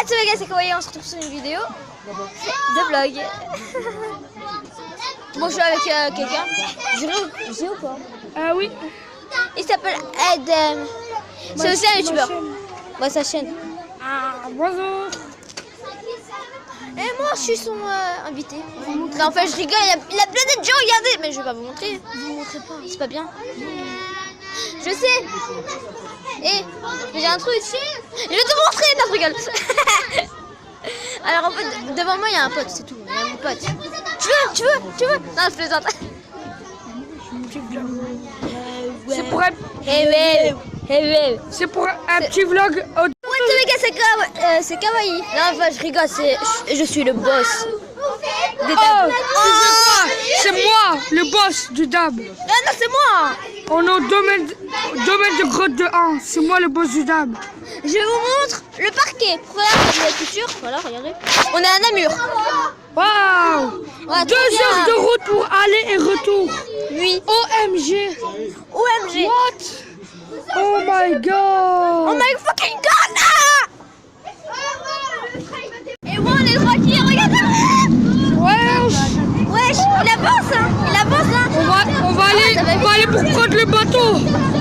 What's up les gars, c'est Kawaii, on se retrouve sur une vidéo de vlog. Bon, je suis avec quelqu'un. J'ai ou pas? Oui. Il s'appelle Ed. C'est aussi un youtubeur. Ouais, sa chaîne. Bonjour. Et moi, je suis son invité. Non, enfin, je rigole, il a plein de gens, regardez. Mais je vais pas vous montrer. Vous montrez pas. C'est pas bien. Je sais. Et j'ai un truc. Je vais te montrer. Non, je rigole. Alors en fait, devant moi il y a un pote, c'est tout. Il y a mon pote. Tu veux Non, je plaisante. C'est pour un... C'est pour un petit vlog. Ouais, les gars, c'est Kawaii. Non, enfin, je rigole, je suis le boss. C'est moi, le boss du DAB. Non, c'est moi. On est au domaine de grotte de 1. C'est moi le boss du DAB. Je vous montre le parquet. Voilà, vous êtes sûr. Voilà, regardez. On est à Namur. Waouh, Ouais, 2 heures de route pour aller et retour. Oui. OMG. OMG. What? Oh my god. Oh my fucking god. Et moi, on est tranquille. Regardez. Wesh, il avance, hein. On va aller pour prendre le bateau.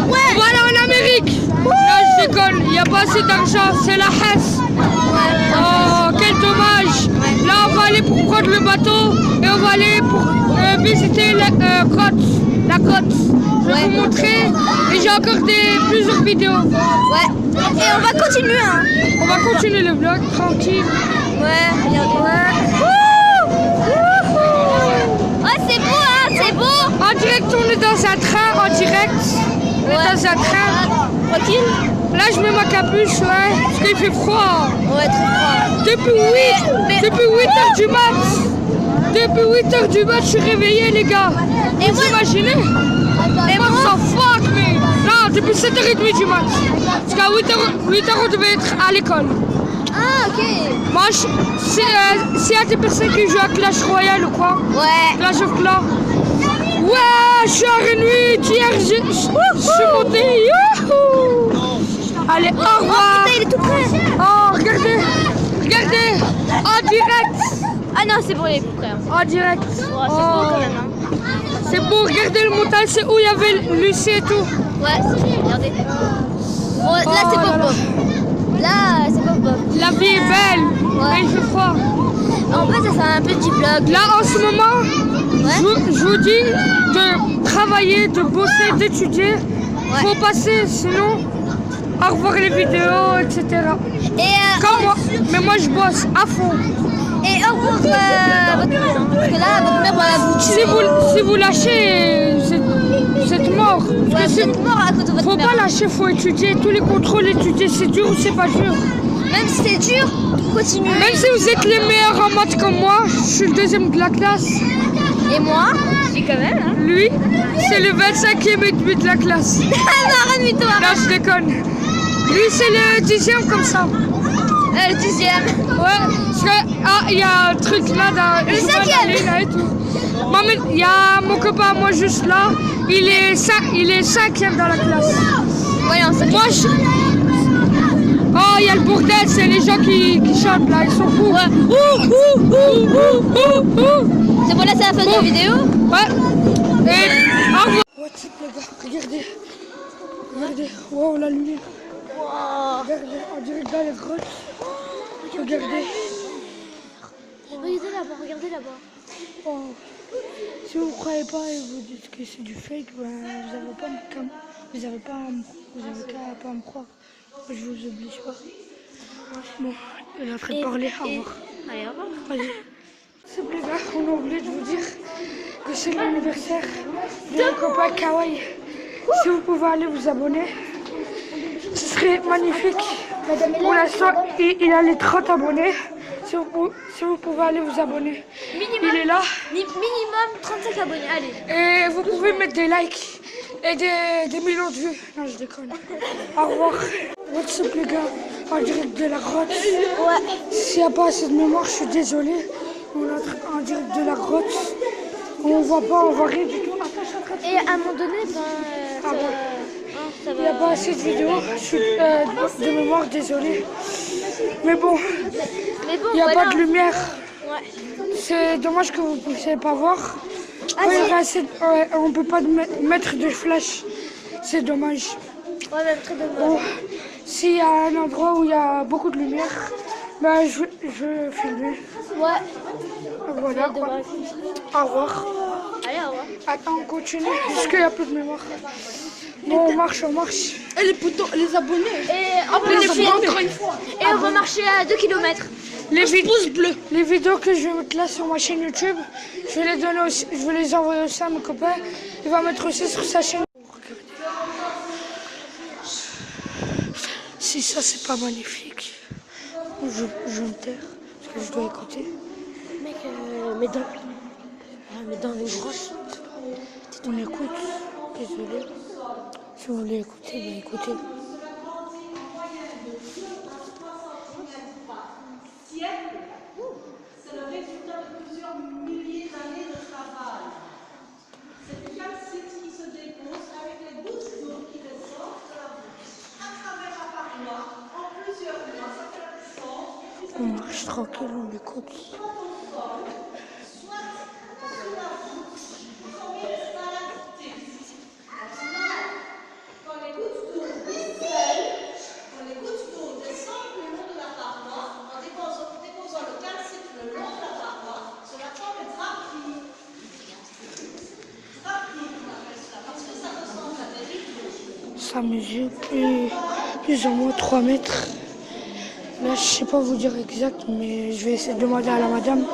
Ouais. On va aller en Amérique. Là, je déconne, il n'y a pas assez d'argent, c'est la Hesse. Oh, quel dommage. Là, on va aller pour prendre le bateau et on va aller pour visiter la grotte. Je vais vous montrer et j'ai encore plusieurs vidéos. Ouais. Et on va continuer, hein. On va continuer le vlog tranquille. Ouais, regardez. Oh, c'est beau, hein, c'est beau. En direct, on est dans un train, en direct. On est dans un train. Tranquille. Là, je mets ma capuche, ouais, parce qu'il fait froid. Ouais, trop froid. Depuis 8h du mat. Depuis 8h du mat, je suis réveillé, les gars. Et vous moi, imaginez? Et moi, ça fuck me. Non, depuis 7h30 du mat. Parce qu'à 8h, on devait être à l'école. Ah, ok. Moi, s'il y a des personnes qui jouent à Clash Royale ou quoi? Ouais. Clash of Clans. Ouais, je suis à Rennes. Hier, je suis monté. Allez, au revoir. Oh, putain, il est tout près. Oh, regardez. En direct. Ah non, c'est bon, il est tout près. Hein. En direct. Oh, c'est beau quand même. Hein. C'est beau, regardez le montagne, c'est où il y avait Lucie et tout. Ouais, c'est bien, regardez. Bon, là, c'est Bob. Là, c'est Bob. La vie est belle, mais il fait froid. En fait, ça c'est un petit vlog. Là, en ce moment, je vous dis de travailler, de bosser, d'étudier. Faut passer, sinon, au revoir les vidéos, etc. Et comme moi, mais moi je bosse à fond. Et au revoir votre mère, parce que là, votre mère va vous tuer. Si vous lâchez, vous êtes mort. Ouais, vous êtes mort à cause de votre faut mère. Faut pas lâcher, faut étudier. Tous les contrôles, étudier, c'est dur ou c'est pas dur. Même si c'est dur, continuez. Même si vous êtes les meilleurs en maths comme moi, je suis le 2e de la classe. Et moi, je suis quand même. Hein. Lui, c'est le 25e et demi de la classe. Ah non, arrête-toi. Là, je déconne. Lui, c'est le 10e comme ça. Le 10e. Ouais, parce que, il y a un truc là dans le 5e. Là et tout. Il y a mon copain, moi juste là, il est 5e dans la classe. Voyons, c'est moi, oh, il y a le bordel, c'est les gens qui chantent là, ils sont fous. Ouais. C'est bon, là, c'est la fin de la vidéo. Ouais. Et au revoir. What's up, les gars, regardez. Wow, la lumière. Wow. Regardez, on dirait dans les grottes. Regardez. Regardez là-bas. Oh. Si vous ne croyez pas et vous dites que c'est du fake, ben, vous n'avez qu'à pas me croire. Je vous oblige pas. Bon, il est en train de parler. Au revoir. Allez, au revoir. Allez. C'est les gars, on a oublié de vous dire que c'est l'anniversaire de mon copain Kawaii. Si vous pouvez aller vous abonner, ce serait magnifique. Pour l'instant, il a les 30 abonnés. Si vous pouvez aller vous abonner, il est là. Minimum 35 abonnés, allez. Et vous pouvez mettre des likes et des millions de vues. Non, je déconne. Au revoir. What's up, les gars, en direct de la grotte. Ouais. S'il n'y a pas assez de mémoire, je suis désolé. On est en direct de la grotte. On voit pas, on voit rien du tout. Attends, Et à un moment donné, il n'y a pas assez de vidéos. Je suis de mémoire, désolé. Mais bon, Mais bon, il n'y a voilà. pas de lumière. Ouais. C'est dommage que vous ne puissiez pas voir. Ah, Ouais, il y si. aurait assez ouais, on ne peut pas mettre de flash. C'est dommage. Ouais, même très dommage. Bon, s'il y a un endroit où il y a beaucoup de lumière, bah, je vais filmer. Ouais. Voilà. Dommage. Au revoir. Allez, au revoir. Attends, on continue puisqu'il n'y a plus de mémoire. Bon, on marche, on marche. Et les abonnés. Et on va marcher, et on va marcher à 2 km. Pouce bleu. Les vidéos que je vais mettre là sur ma chaîne YouTube, je vais les donner aussi, je vais les envoyer aussi à mon copain. Il va mettre aussi sur sa chaîne. Si ça c'est pas magnifique, je me taire parce que je dois écouter. Mec, mais dans les grottes. On écoute. Désolé. Si vous voulez écouter, ben écoutez. C'est le résultat de plusieurs milliers d'années de travail. C'est une calcite qui se dépose avec les gouttes d'eau qui descendent de la bouche à travers la paroi en plusieurs mois. Ça fait la descente. On marche tranquille, on écoute. Quand les gouttes d'eau dissèlent, quand les gouttes d'eau descendent le long de la paroi, en déposant le calcite le long de la paroi, cela forme des draperies. Draperies, on appelle cela, parce que ça ressemble à des rideaux. Ça mesure plus ou moins 3 mètres. Là, je sais pas vous dire exact, mais je vais essayer de demander à la madame.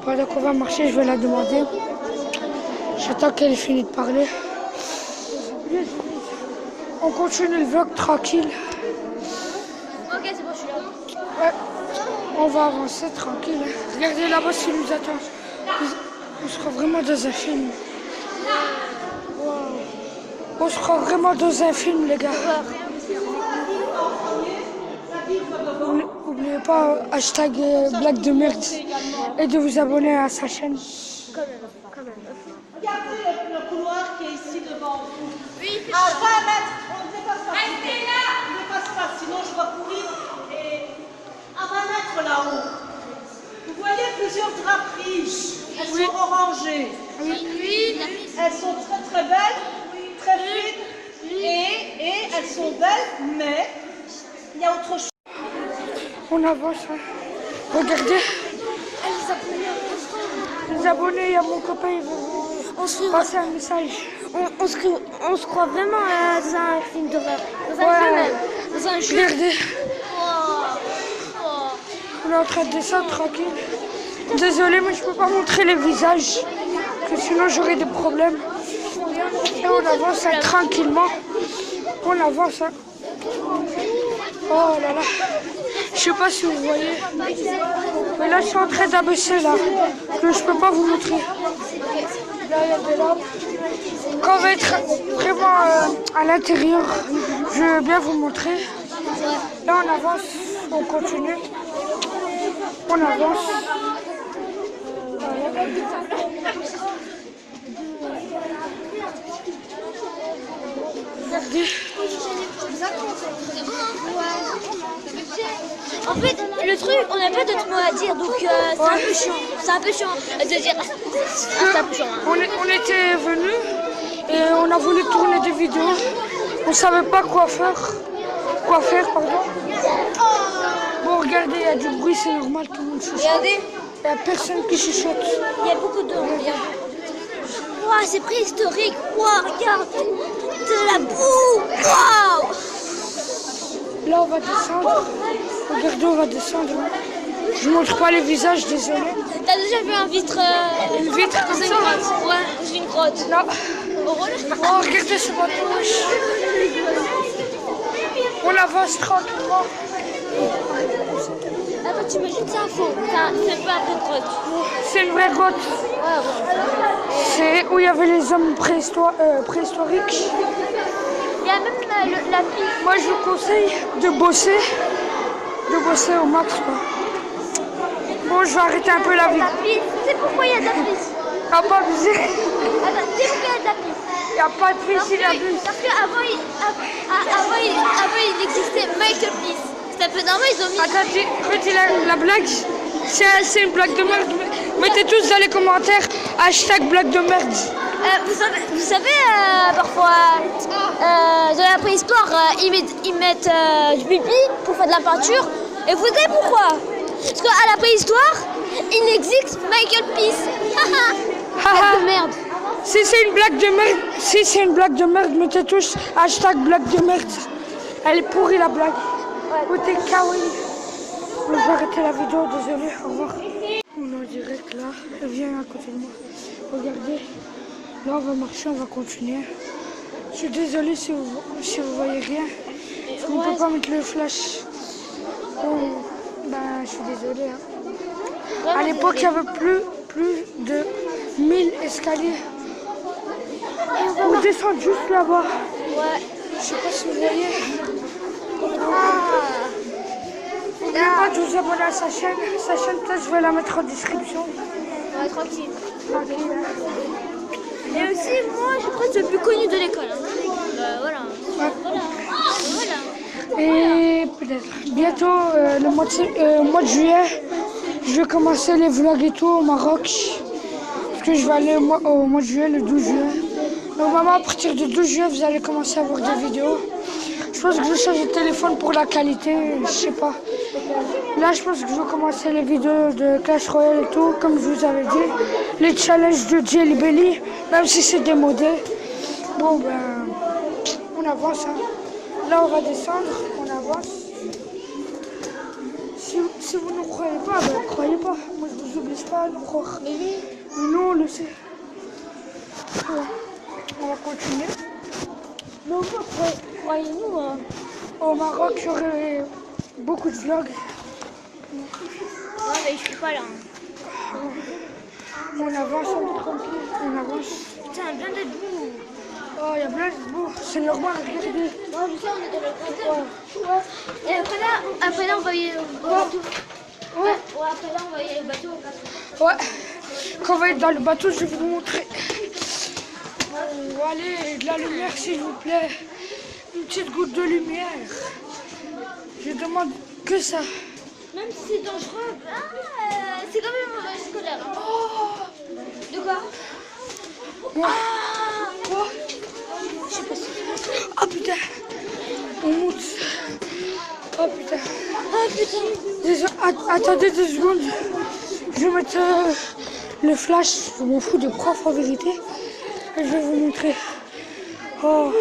Pendant qu'on va marcher, je vais la demander. J'attends qu'elle finisse de parler. On continue le vlog tranquille. Ok, c'est bon, je suis là. Ouais, on va avancer tranquille. Regardez là-bas ce qui nous attend. On sera vraiment dans un film. Wow. On sera vraiment dans un film, les gars. N'oubliez pas hashtag blague de merde et de vous abonner à sa chaîne. Regardez le couloir qui est ici devant vous. À 20 mètres, on ne dépasse pas. On ne dépasse pas, sinon je vais courir. Et à 20 mètres là-haut, vous voyez plusieurs draperies. Elles sont orangées. Oui. Elles sont très très belles, très fines. Et elles sont belles, mais il y a autre chose. On avance. Hein. Regardez. Les abonnés, il y a mon copain, il va passer un message. On se croit vraiment dans un film d'horreur. Dans un Ouais. film même. Dans un jeu. Regardez. On est en train de descendre tranquille. Désolé, mais je peux pas montrer les visages, que sinon j'aurai des problèmes. Et on avance hein, tranquillement. On avance. Hein. Oh là là. Je sais pas si vous voyez. Mais là, je suis en train d'abaisser là. Que je peux pas vous montrer. Là, il y a des lampes. Quand on va être vraiment à l'intérieur, je vais bien vous montrer. Là, on avance. On continue. On avance. Regardez. En fait, le truc, on n'a pas d'autres mots à dire, donc c'est un peu chiant. C'est un peu chiant de dire. C'est un peu chiant. Hein. On était venus et on a voulu tourner des vidéos. On ne savait pas quoi faire. Bon, regardez, il y a du bruit, c'est normal, tout le monde chuchote. Regardez, Il n'y a personne qui chuchote. il y a beaucoup d'eau. Waouh, c'est préhistorique. Waouh, regarde. De la boue. Waouh. Là, on va descendre. Regardez, on va descendre. Je ne montre pas les visages, désolé. T'as déjà vu un vitre Une vitre dans une grotte? Ouais, dans une grotte. Non. Au rôle. Oh, regardez ce bateau. On avance tranquillement. Attends, tu me dis que c'est un faux. C'est pas de grotte. C'est une vraie grotte. C'est où il y avait les hommes préhistoriques. Il y a même la piste. Moi, je vous conseille de bosser au max, quoi. Bon, je vais arrêter un peu la vidéo. La piste. C'est pourquoi il y a de la piste. Ah, pas abusé. Attends, c'est pourquoi il y a de la piste. Il n'y a pas de piste, il y a plus. Parce qu'avant, il existait Michael Peace. Normalement, ils ont mis. Attends, en fait, la blague, c'est une blague de merde. Mettez tous dans les commentaires hashtag blague de merde. Vous savez parfois, dans la préhistoire, ils mettent du pipi pour faire de la peinture. Et vous savez pourquoi? Parce qu'à la préhistoire, il n'existe Michael Peace. Blague de merde. Si c'est une blague de merde, mettez tous hashtag blague de merde. Elle est pourrie la blague. Vous êtes kawaii. Je vais arrêter la vidéo, désolé, au revoir. On est en direct là, elle vient à côté de moi. Regardez, là on va marcher, on va continuer. Je suis désolé si vous voyez rien. Parce qu'on ne peut pas mettre le flash. Bon, ben, je suis désolé. Hein. À l'époque, il n'y avait plus de 1000 escaliers. On descend juste là-bas. Ouais. Je sais pas si vous voyez. N'oubliez pas de vous abonner à sa chaîne. Sa chaîne, peut-être je vais la mettre en description. Ouais, tranquille. Tranquille. Et aussi, moi, je crois que c'est le plus connu de l'école. Hein. Voilà. Ouais. Voilà. Et peut-être bientôt, le mois de juillet, je vais commencer les vlogs et tout au Maroc. Parce que je vais aller au mois de juillet, le 12 juillet. Normalement, à partir du 12 juillet, vous allez commencer à voir des vidéos. Je pense que je vais changer de téléphone pour la qualité, je sais pas. Là, je pense que je vais commencer les vidéos de Clash Royale et tout, comme je vous avais dit. Les challenges de Jelly Belly, même si c'est démodé. Bon, ben, on avance. Hein. Là, on va descendre, on avance. Si vous ne croyez pas, ben, ne croyez pas. Moi, je vous oblige pas à nous croire. Mais nous, on le sait. Voilà. On va continuer. Mais croyez-nous. Au Maroc, il y aurait beaucoup de vlogs. Ouais, mais je suis pas là. On avance, on est tranquille, on avance. Putain, bien d'être debout. Oh, il y a plein de boue, c'est normal, regardez. Ouais, je sais, on est dans le cratère. Ouais. Et après là, on va y aller au bateau. Ouais. Ouais, après là, on va y aller au bateau. Ouais. Quand on va être dans le bateau, je vais vous montrer. Allez, de la lumière, s'il vous plaît. Une petite goutte de lumière. Je demande que ça. Même si c'est dangereux, c'est quand même un voyage scolaire. Hein. Oh. De quoi? Ouais. Quoi? Je sais pas si. Oh putain. On monte. Oh putain. Ah putain. Attendez 2 secondes. Je vais mettre le flash. Je m'en fous de prof en vérité. Et je vais vous montrer. Oh.